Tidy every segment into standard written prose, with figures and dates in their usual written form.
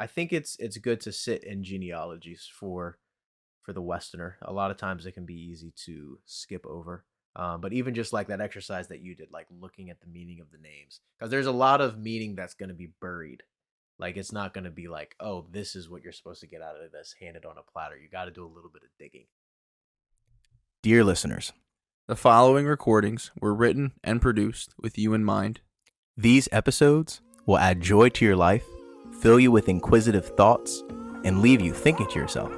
I think it's good to sit in genealogies for the Westerner. A lot of times it can be easy to skip over. But even just like that exercise that you did, like looking at the meaning of the names, because there's a lot of meaning that's going to be buried. Like it's not going to be like, oh, this is what you're supposed to get out of this handed on a platter. You got to do a little bit of digging. Dear listeners, the following recordings were written and produced with you in mind. These episodes will add joy to your life, fill you with inquisitive thoughts, and leave you thinking to yourself,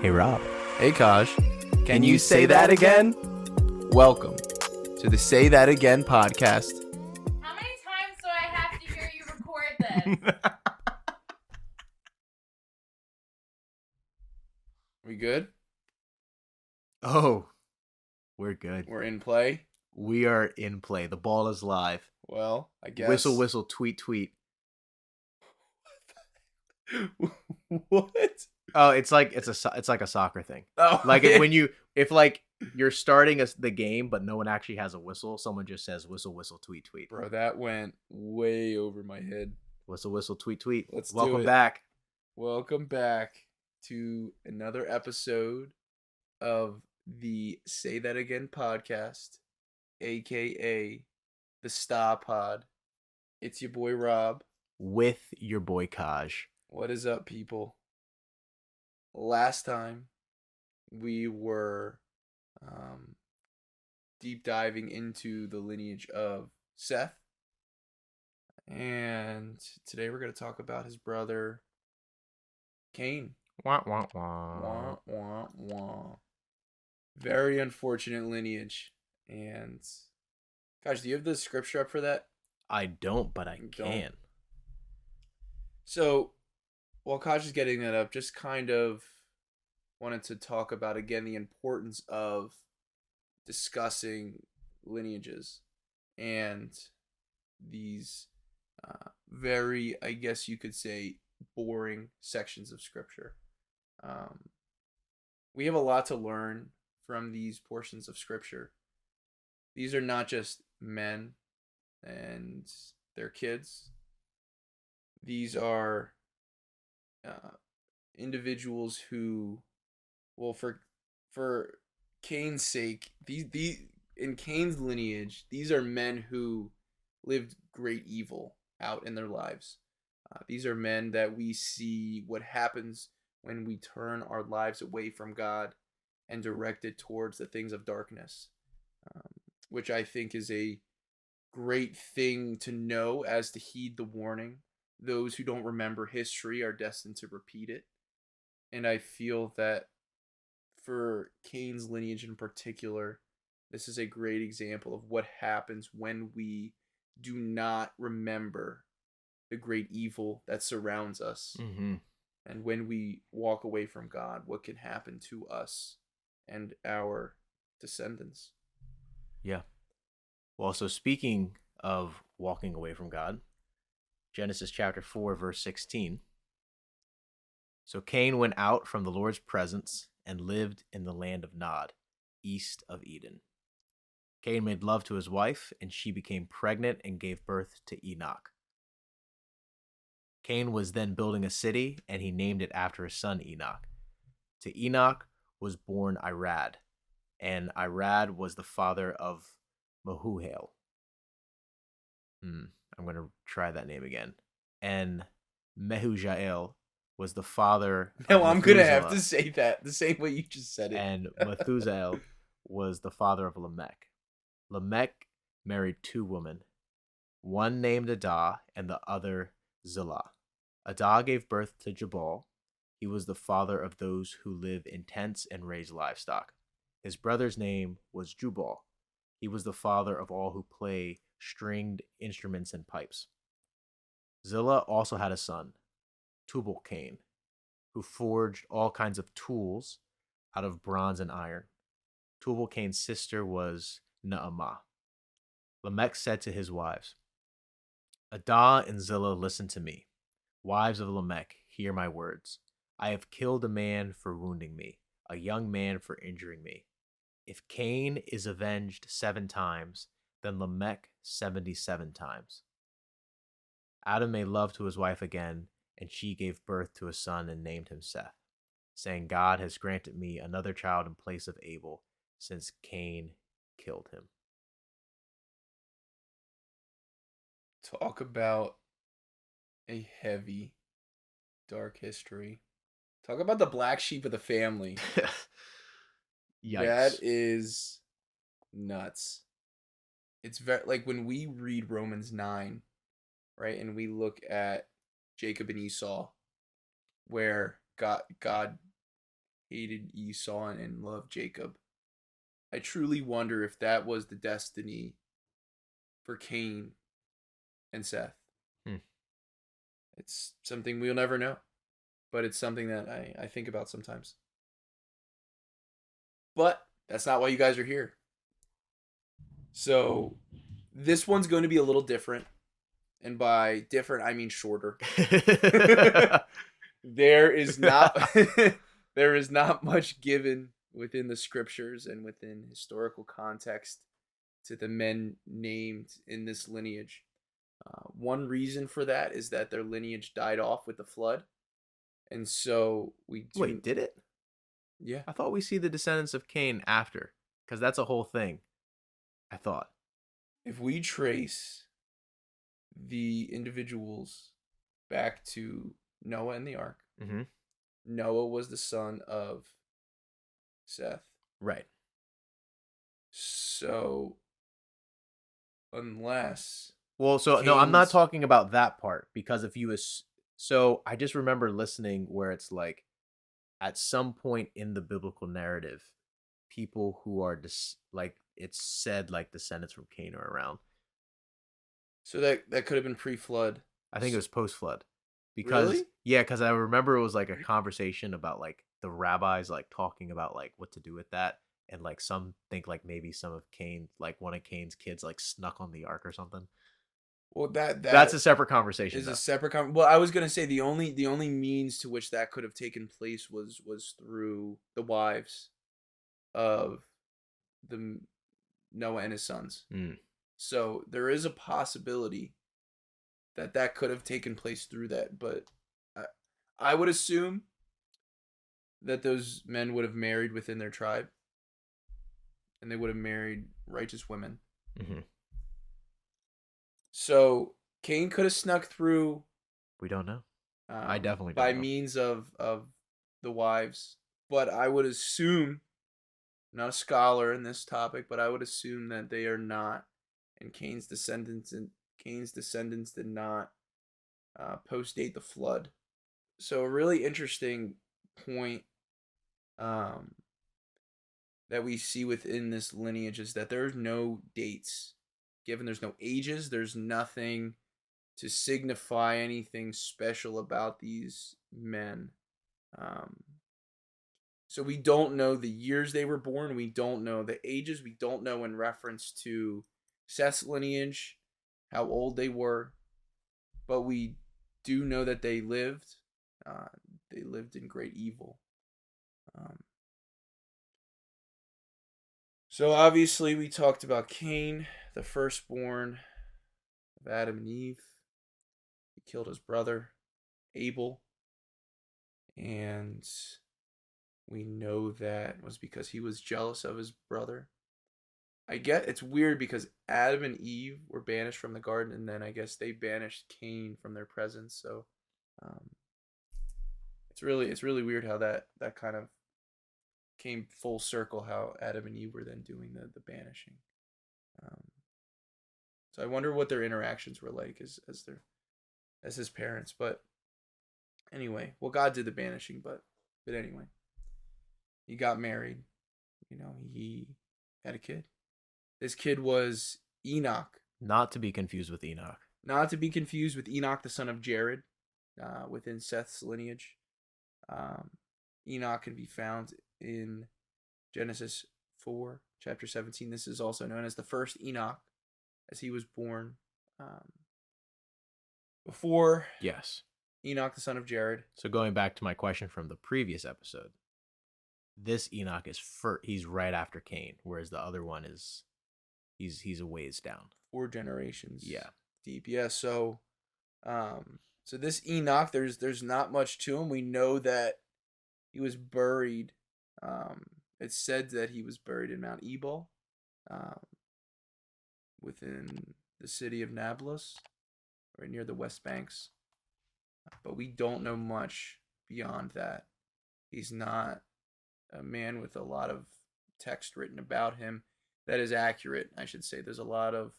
hey, Rob. Hey, Kaj. Can you say that again? Welcome to the Say That Again podcast. How many times do I have to hear you record this? We good? Oh, we're good. We're in play? We are in play. The ball is live. Well, I guess. Whistle, whistle, tweet, tweet. What? Oh, it's like a soccer thing. Oh, Like if you're starting the game, but no one actually has a whistle, someone just says whistle, whistle, tweet, tweet. Bro, that went way over my head. Whistle, whistle, tweet, tweet. Let's do Welcome it. back. Welcome back to another episode of the Say That Again podcast, aka the Star Pod. It's your boy Rob. With your boy Kaj. What is up, people? Last time we were deep diving into the lineage of Seth, and today we're going to talk about his brother Cain. Wah, wah, wah. Wah, wah, wah. Very unfortunate lineage. And gosh, do you have the scripture up for that? I don't, but I You can. don't? So while Kaj is getting that up, just kind of wanted to talk about again the importance of discussing lineages and these very, I guess you could say, boring sections of scripture. We have a lot to learn from these portions of scripture. These are not just men and their kids. These are individuals who, well, for Cain's sake, these in Cain's lineage, these are men who lived great evil out in their lives. These are men that we see what happens when we turn our lives away from God and direct it towards the things of darkness, which I think is a great thing to know, as to heed the warning. Those who don't remember history are destined to repeat it. And I feel that for Cain's lineage in particular, this is a great example of what happens when we do not remember the great evil that surrounds us. Mm-hmm. And when we walk away from God, what can happen to us and our descendants. Yeah. Well, so speaking of walking away from God, Genesis chapter 4, verse 16. So Cain went out from the Lord's presence and lived in the land of Nod, east of Eden. Cain made love to his wife, and she became pregnant and gave birth to Enoch. Cain was then building a city, and he named it after his son Enoch. To Enoch was born Irad, and Irad was the father of Mehujael. I'm going to try that name again. And Mehujael was the father of No, I'm going to have Methuselah, to say that the same way you just said it. and Methuselah was the father of Lamech. Lamech married two women, one named Adah and the other Zillah. Adah gave birth to Jabal. He was the father of those who live in tents and raise livestock. His brother's name was Jubal. He was the father of all who play stringed instruments and pipes. Zillah also had a son, Tubal-Cain, who forged all kinds of tools out of bronze and iron. Tubal-Cain's sister was Naamah. Lamech said to his wives, Adah and Zillah, listen to me. Wives of Lamech, hear my words. I have killed a man for wounding me, a young man for injuring me. If Cain is avenged 7 times, then Lamech 77 times. Adam made love to his wife again, and she gave birth to a son and named him Seth, saying, God has granted me another child in place of Abel, since Cain killed him. Talk about a heavy, dark history. Talk about the black sheep of the family. Yikes. That is nuts. It's very like when we read Romans 9, right, and we look at Jacob and Esau, where God hated Esau and loved Jacob. I truly wonder if that was the destiny for Cain and Seth. It's something we'll never know, but it's something that I think about sometimes. But that's not why you guys are here. So this one's going to be a little different. And by different, I mean shorter. There is not there is not much given within the scriptures and within historical context to the men named in this lineage. One reason for that is that their lineage died off with the flood. And so we do... Wait, did it? Yeah. I thought we see the descendants of Cain after, because that's a whole thing, I thought. If we trace the individuals back to Noah and the ark, Noah was the son of Seth. Right. So, unless... Well, so no, I'm not talking about that part, because if you so I just remember listening where it's like at some point in the biblical narrative, people who are like it's said like descendants from Cain are around. So that could have been pre-flood. I think it was post-flood. Because really? Yeah, because I remember it was like a conversation about like the rabbis like talking about like what to do with that, and like some think like maybe some of Cain, like one of Cain's kids like snuck on the ark or something. Well, that's a separate conversation. Is a separate Well, I was gonna say the only means to which that could have taken place was through the wives of the Noah and his sons. So there is a possibility that could have taken place through that, but I would assume that those men would have married within their tribe, and they would have married righteous women. So Cain could have snuck through. We don't know. I definitely don't by know. means of the wives, but I would assume, not a scholar in this topic, but I would assume that they are not, and Cain's descendants did not post-date the flood. So a really interesting point that we see within this lineage is that there's no dates given. There's no ages. There's nothing to signify anything special about these men. So we don't know the years they were born. We don't know the ages. We don't know in reference to Seth's lineage how old they were. But we do know that they lived. They lived in great evil. So obviously we talked about Cain, the firstborn of Adam and Eve. He killed his brother, Abel. And we know that was because he was jealous of his brother. I get it's weird because Adam and Eve were banished from the garden, and then I guess they banished Cain from their presence. So it's really weird how that kind of came full circle, how Adam and Eve were then doing the banishing. So I wonder what their interactions were like as his parents. But anyway, well, God did the banishing, but anyway, he got married. He had a kid. This kid was Enoch. Not to be confused with Enoch. Not to be confused with Enoch, the son of Jared, within Seth's lineage. Enoch can be found in Genesis 4, chapter 17. This is also known as the first Enoch, as he was born before Enoch, the son of Jared. So going back to my question from the previous episode, this Enoch he's right after Cain, whereas the other one is he's a ways down. 4 generations. Yeah. Deep. Yeah, so So this Enoch, there's not much to him. We know that he was buried. It's said that he was buried in Mount Ebal, um, within the city of Nablus, right near the West Banks. But we don't know much beyond that. He's not a man with a lot of text written about him that is accurate, I should say. There's a lot of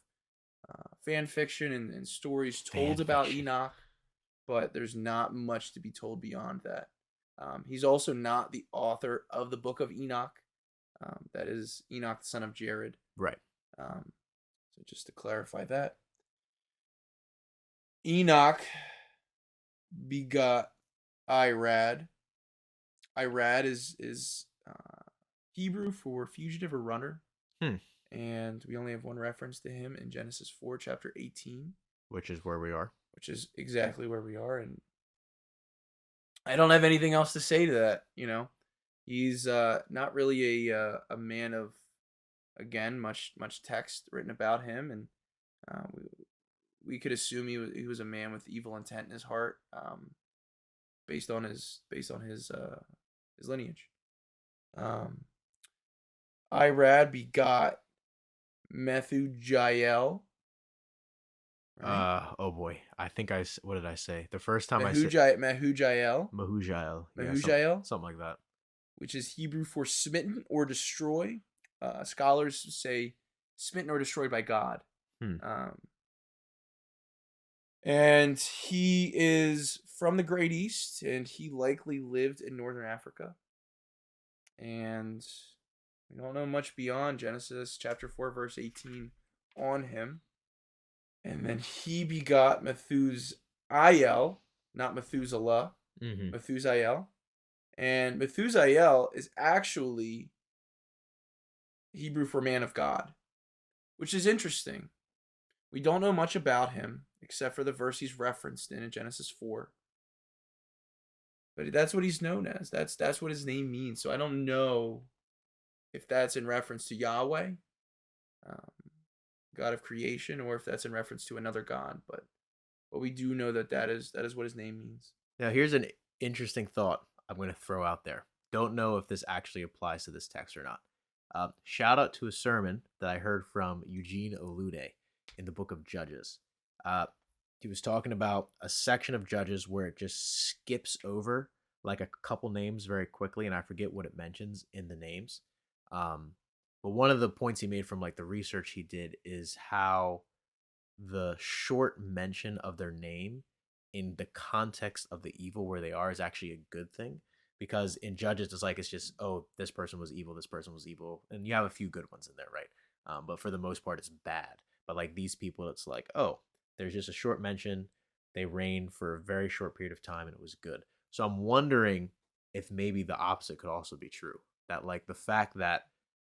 fan fiction and stories told about Enoch, but there's not much to be told beyond that. He's also not the author of the book of Enoch. That is Enoch, the son of Jared. Right. So just to clarify that. Enoch begot Irad. Irad is Hebrew for fugitive or runner. And we only have one reference to him in Genesis 4, chapter 18. Which is where we are. Which is exactly where we are. And I don't have anything else to say to that, you know. He's not really a man of, again, much text written about him. And we could assume he was a man with evil intent in his heart, based on his lineage. Irad begot Methujael. Right? Oh boy, I think what did I say? The first time Mehujael. Mehujael. Mehujael. Something like that. Which is Hebrew for smitten or destroy. Scholars say smitten or destroyed by God. And he is from the Great East, and he likely lived in northern Africa. And we don't know much beyond Genesis chapter 4, verse 18 on him. And then he begot Methusael, not Methuselah, Methusael. And Methusael is actually Hebrew for man of God, which is interesting. We don't know much about him, except for the verse he's referenced in Genesis 4. But that's what he's known as. That's what his name means. So I don't know if that's in reference to Yahweh, God of creation, or if that's in reference to another god. But we do know that is what his name means. Now here's an interesting thought I'm going to throw out there. Don't know if this actually applies to this text or not. Shout out to a sermon that I heard from Eugene Olude in the book of Judges. He was talking about a section of Judges where it just skips over like a couple names very quickly, and I forget what it mentions in the names. But one of the points he made from like the research he did is how the short mention of their name in the context of the evil where they are is actually a good thing. Because in Judges, it's just, oh, this person was evil, and you have a few good ones in there, right? But for the most part, it's bad. But like these people, it's like, oh, there's just a short mention. They reigned for a very short period of time, and it was good. So I'm wondering if maybe the opposite could also be true. That like the fact that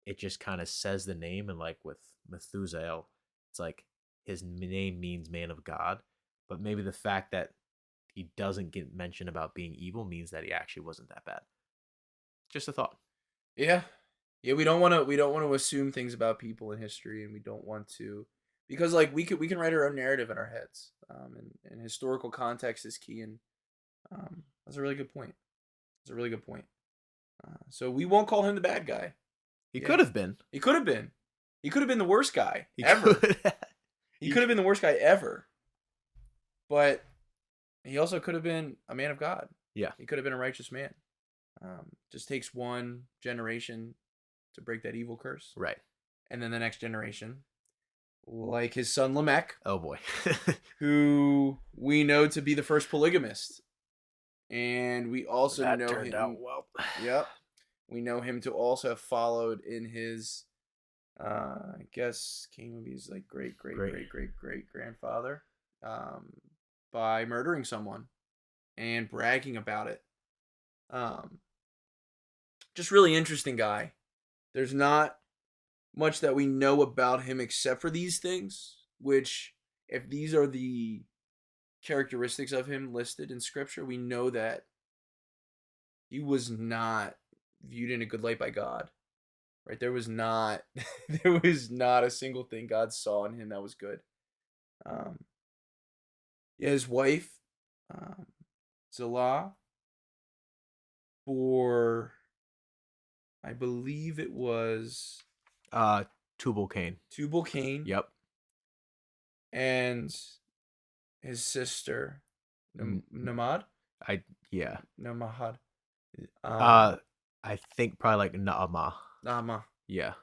it just kind of says the name, and like with Methusael, it's like his name means man of God. But maybe the fact that he doesn't get mentioned about being evil means that he actually wasn't that bad. Just a thought. Yeah. We don't want to assume things about people in history, and we don't want to, because like we can write our own narrative in our heads. And historical context is key, and that's a really good point. So we won't call him the bad guy. He could have been. He could have been. He could have been the worst guy ever. He could have been the worst guy ever. But he also could have been a man of God. Yeah. He could have been a righteous man. Just takes one generation to break that evil curse. Right. And then the next generation, like his son Lamech. Oh boy. Who we know to be the first polygamist. And we also that know turned him. out well. Yep. We know him to also have followed in his, I guess Cain would be his like great grandfather, by murdering someone and bragging about it. Just really interesting guy. There's not much that we know about him except for these things, which if these are the characteristics of him listed in scripture, we know that he was not viewed in a good light by God, right? There was not a single thing God saw in him that was good. His wife, Zillah for, I believe it was Tubal Cain. Tubal Cain. Yep. And his sister, Namad? Yeah. Namahad. I think probably like Naama. Nama. Yeah.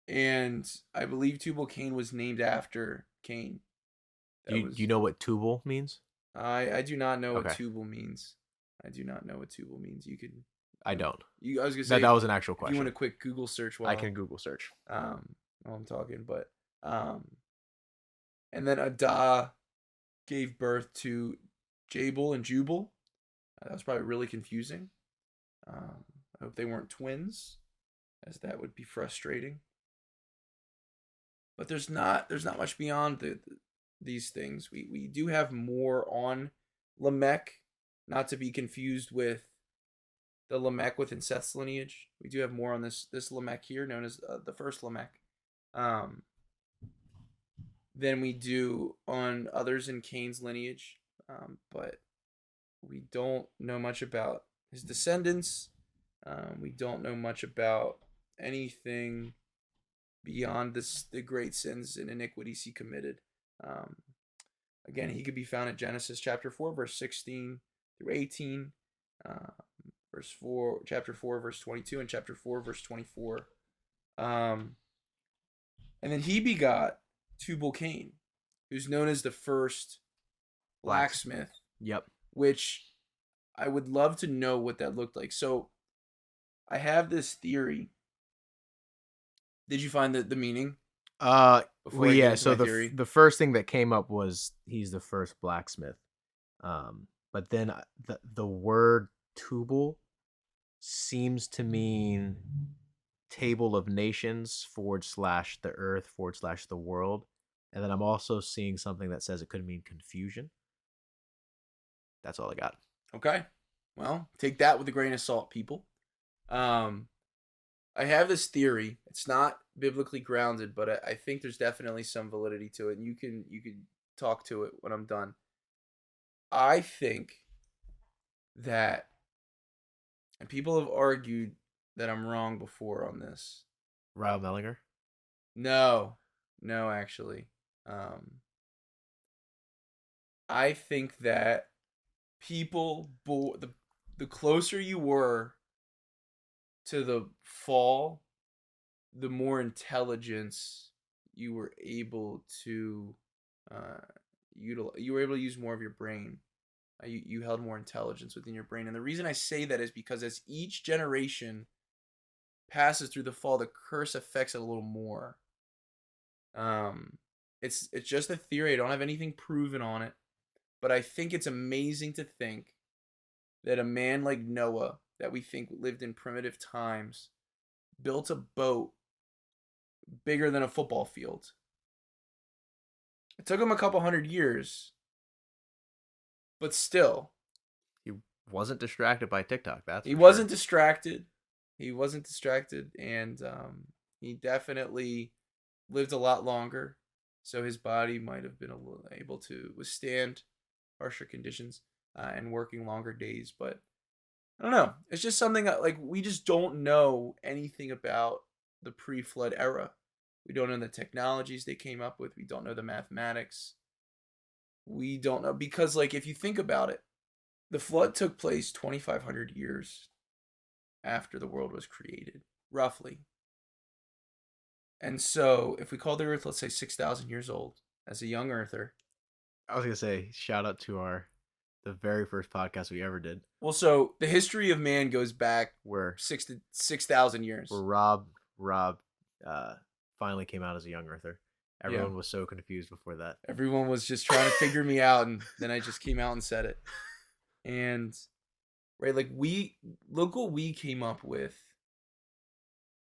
And I believe Tubal Cain was named after Cain. Do you know what Tubal means? I do not know what Okay. Tubal means. I do not know what Tubal means. You could. I don't. I was gonna say that was an actual if question. you want a quick Google search, I can Google search. While I'm talking, but and then Adah gave birth to Jabal and Jubal. That was probably really confusing. I hope they weren't twins, as that would be frustrating. But there's not much beyond these things. We do have more on Lamech, not to be confused with the Lamech within Seth's lineage. We do have more on this Lamech here, known as the first Lamech, than we do on others in Cain's lineage. But we don't know much about his descendants. We don't know much about anything beyond the great sins and iniquities he committed. Again, he could be found in Genesis chapter 4, verse 16 through 18, chapter 4, verse 22, and chapter 4, verse 24. And then he begot Tubal Cain, who's known as the first blacksmith. Yep. Which I would love to know what that looked like. So I have this theory. Did you find the meaning? So the first thing that came up was he's the first blacksmith. But then the word Tubal seems to mean table of nations / the earth / the world. And then I'm also seeing something that says it could mean confusion. That's all I got. Okay. Well, take that with a grain of salt, people. I have this theory. It's not biblically grounded, but I think there's definitely some validity to it, and you can talk to it when I'm done. I think that, and people have argued that I'm wrong before on this. Ryle Mellinger? No, actually. I think that people, the closer you were to the fall, the more intelligence you were able to utilize. You were able to use more of your brain. You held more intelligence within your brain. And the reason I say that is because as each generation passes through the fall, the curse affects it a little more. It's just a theory. I don't have anything proven on it. But I think it's amazing to think that a man like Noah, that we think lived in primitive times, built a boat bigger than a football field. It took him a couple hundred years, but still. He wasn't distracted by TikTok. He wasn't distracted. He wasn't distracted, and he definitely lived a lot longer, so his body might have been able to withstand harsher conditions and working longer days. But I don't know. It's just something like we just don't know anything about the pre-flood era. We don't know the technologies they came up with. We don't know the mathematics. We don't know because, like, if you think about it, the flood took place 2,500 years after the world was created, roughly. And so, if we call the Earth, let's say 6,000 years old, as a young Earther. I was gonna say, shout out to the very first podcast we ever did. Well, so the history of man goes back 6,000 years. Where Rob finally came out as a young Earther. Everyone was so confused before that. Everyone was just trying to figure me out, and then I just came out and said it. And right, like look what we came up with,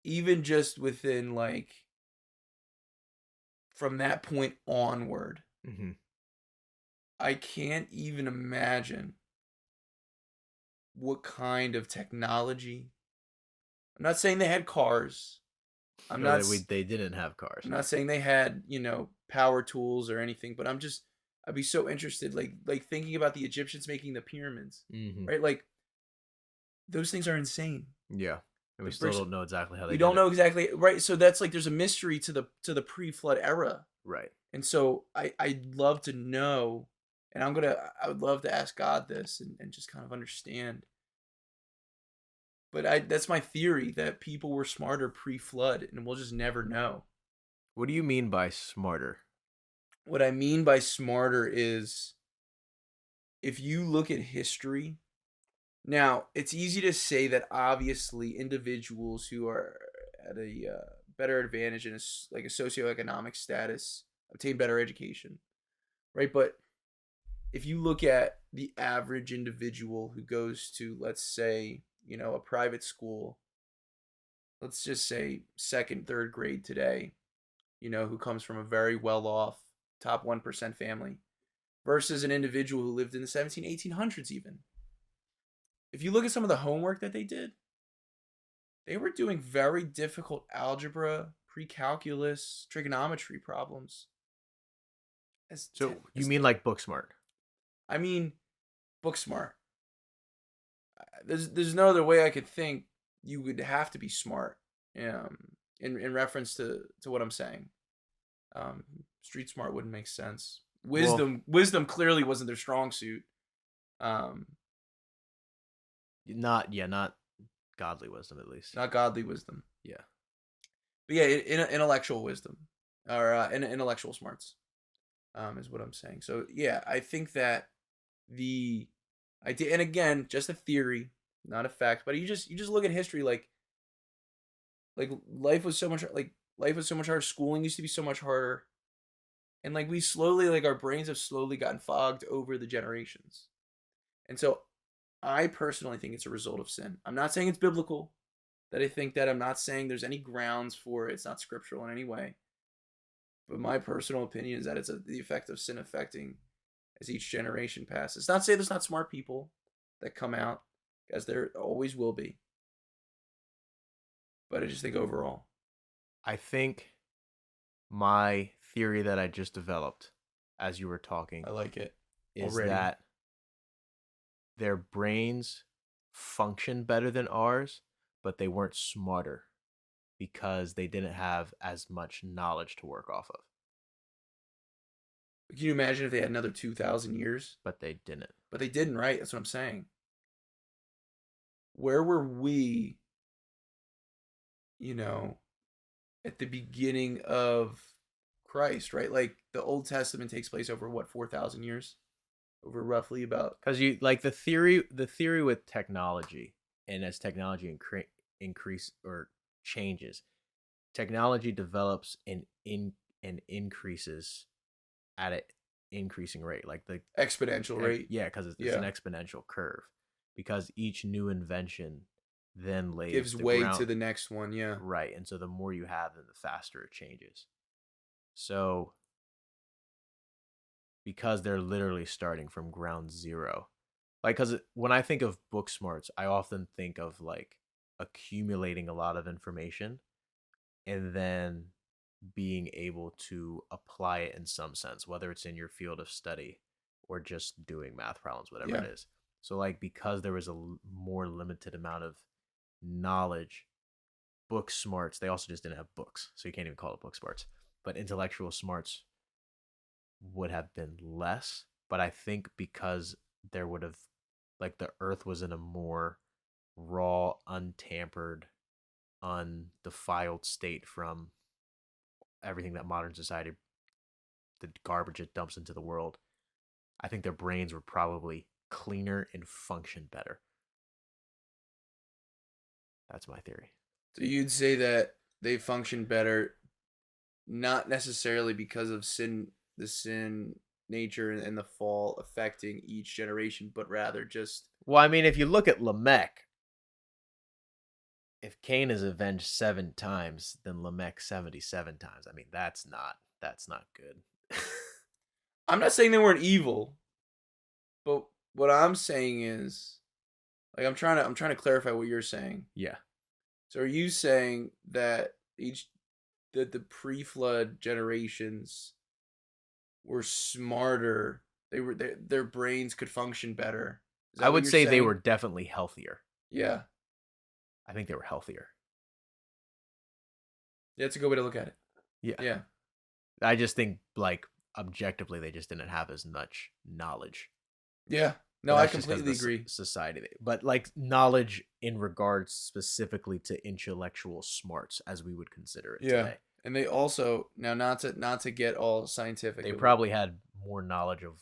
even just within like from that point onward. Mm-hmm. I can't even imagine what kind of technology. I'm not saying they had cars. They didn't have cars. I'm not saying they had, power tools or anything, but I'd be so interested, like thinking about the Egyptians making the pyramids, Mm-hmm. right? Like those things are insane. Yeah. And we The still first- don't know exactly how they We did don't it. know exactly, right? So that's like there's a mystery to the pre-flood era, Right. and so I'd love to know, and I would love to ask God this and just kind of understand. But that's my theory that people were smarter pre-flood, and we'll just never know. What do you mean by smarter? What I mean by smarter is if you look at history, now it's easy to say that obviously individuals who are at a better advantage in like a socioeconomic status obtain better education, right? But if you look at the average individual who goes to, let's say, a private school, let's just say second, third grade today, who comes from a very well off top 1% family versus an individual who lived in the 1800s even. If you look at some of the homework that they did, they were doing very difficult algebra, pre-calculus, trigonometry problems. So you mean like book smart? I mean, book smart. There's no other way I could think you would have to be smart in reference to what I'm saying. Street smart wouldn't make sense. Wisdom clearly wasn't their strong suit. Not godly wisdom, at least. Not godly wisdom. Yeah. But yeah, intellectual wisdom or intellectual smarts is what I'm saying. So yeah, I think that the idea, and again, just a theory, not a fact, but you just look at history, like life was so much harder. Schooling used to be so much harder, and like we slowly, like our brains have slowly gotten fogged over the generations, and so I personally think it's a result of sin. I'm not saying it's biblical. That I think that I'm not saying there's any grounds for it. It's not scriptural in any way. But my personal opinion is that it's the effect of sin affecting as each generation passes. Not to say there's not smart people that come out, as there always will be. But I just think overall. I think my theory that I just developed as you were talking, I like it. is Already. that their brains function better than ours, but they weren't smarter because they didn't have as much knowledge to work off of. Can you imagine if they had another 2,000 years? But they didn't. But they didn't, right? That's what I'm saying. Where were we, at the beginning of Christ, right? Like the Old Testament takes place over what, 4,000 years? Over roughly about. Because you like the theory with technology, and as technology increase or changes, technology develops and increases at an increasing rate, like the Exponential rate. Yeah, because it's an exponential curve. Because each new invention then lays gives way to the next one, yeah. Right, and so the more you have, then the faster it changes. So, because they're literally starting from ground zero, like, because when I think of book smarts, I often think of like accumulating a lot of information and then being able to apply it in some sense, whether it's in your field of study or just doing math problems, whatever it is. So like, because there was a more limited amount of knowledge, book smarts, they also just didn't have books, so you can't even call it book smarts, but intellectual smarts would have been less. But I think because there would have, like, the earth was in a more raw, untampered, undefiled state from everything that modern society, the garbage it dumps into the world, I think their brains were probably cleaner and function better. That's my theory. So you'd say that they function better, not necessarily because of the sin nature and the fall affecting each generation, but rather just. Well, I mean, if you look at Lamech, if Cain is avenged 7 times, then Lamech 77 times. I mean, that's not good. I'm not saying they weren't evil, but what I'm saying is, like, I'm trying to clarify what you're saying. Yeah. So are you saying that the pre-flood generations were smarter. Their brains could function better. Is that I what would you're say they saying? were definitely healthier. Yeah. I think they were healthier. Yeah, that's a good way to look at it. Yeah. Yeah. I just think, like, objectively, they just didn't have as much knowledge. Yeah. No, But I that's just 'cause of completely the agree. Society, but like knowledge in regards specifically to intellectual smarts, as we would consider it Yeah. today. And they also, now not to get all scientific. They probably had more knowledge of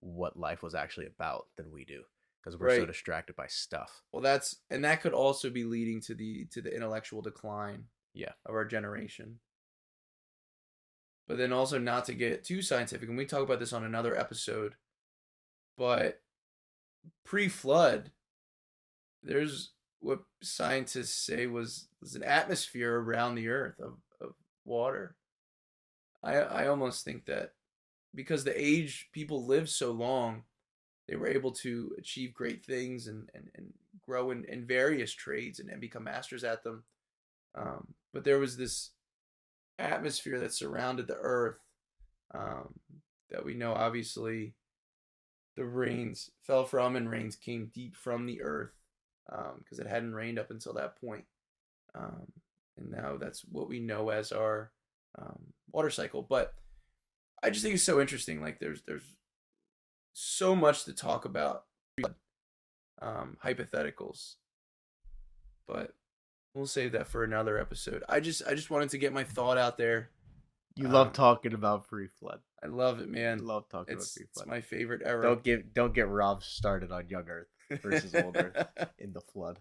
what life was actually about than we do, because we're so Right. distracted by stuff. Well, that could also be leading to the intellectual decline Yeah. of our generation. But then also not to get too scientific, and we talk about this on another episode, but pre-flood, there's what scientists say was an atmosphere around the earth of water. I almost think that because the age people lived so long, they were able to achieve great things and grow in various trades and become masters at them. But there was this atmosphere that surrounded the earth, that we know obviously the rains fell from, and rains came deep from the earth, because it hadn't rained up until that point. And now that's what we know as our water cycle. But I just think it's so interesting. Like there's so much to talk about, hypotheticals, but we'll save that for another episode. I just wanted to get my thought out there. You love talking about pre-flood. I love it, man. You love talking about It's pre-flood. my favorite era. Don't get Rob started on young Earth versus old Earth in the flood.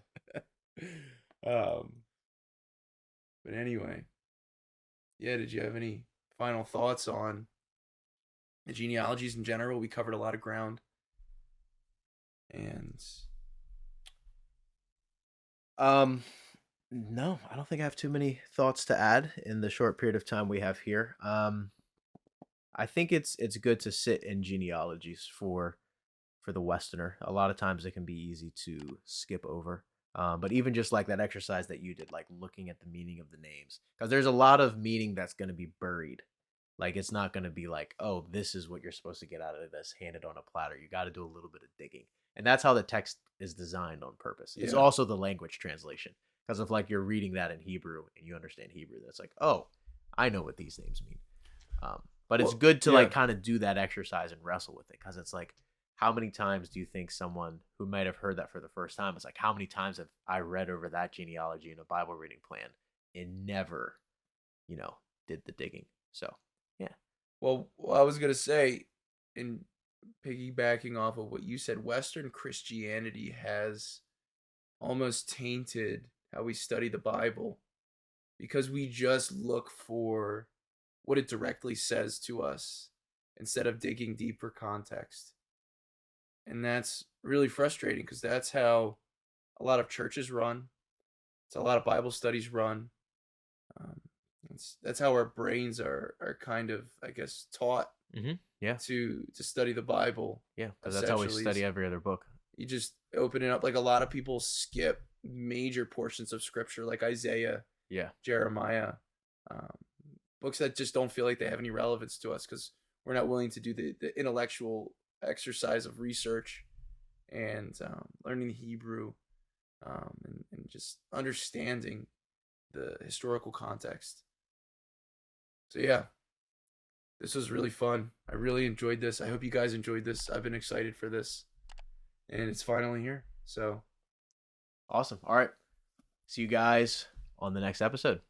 But anyway, yeah. Did you have any final thoughts on the genealogies in general? We covered a lot of ground, and no, I don't think I have too many thoughts to add in the short period of time we have here. I think it's good to sit in genealogies for the Westerner. A lot of times it can be easy to skip over. But even just like that exercise that you did, like looking at the meaning of the names, because there's a lot of meaning that's going to be buried. Like it's not going to be like, oh, this is what you're supposed to get out of this handed on a platter. You got to do a little bit of digging. And that's how the text is designed on purpose. It's Yeah. also the language translation. Because if like you're reading that in Hebrew and you understand Hebrew, that's like, oh, I know what these names mean. But it's good to like kind of do that exercise and wrestle with it, because it's like, how many times do you think someone who might have heard that for the first time, it's like, how many times have I read over that genealogy in a Bible reading plan and never, did the digging? So, yeah. Well, I was gonna say, in piggybacking off of what you said, Western Christianity has almost tainted how we study the Bible, because we just look for what it directly says to us instead of digging deeper context. And that's really frustrating, because that's how a lot of churches run. It's a lot of Bible studies run. That's how our brains are kind of, I guess, taught Yeah. to study the Bible. Yeah, because that's how we essentially. study every other book. You just open it up. Like a lot of people skip major portions of scripture, like Isaiah, Yeah. Jeremiah, books that just don't feel like they have any relevance to us, because we're not willing to do the intellectual exercise of research and learning Hebrew, and just understanding the historical context. So yeah, this was really fun. I really enjoyed this. I hope you guys enjoyed this. I've been excited for this, and it's finally here. So Awesome. All right. See you guys on the next episode.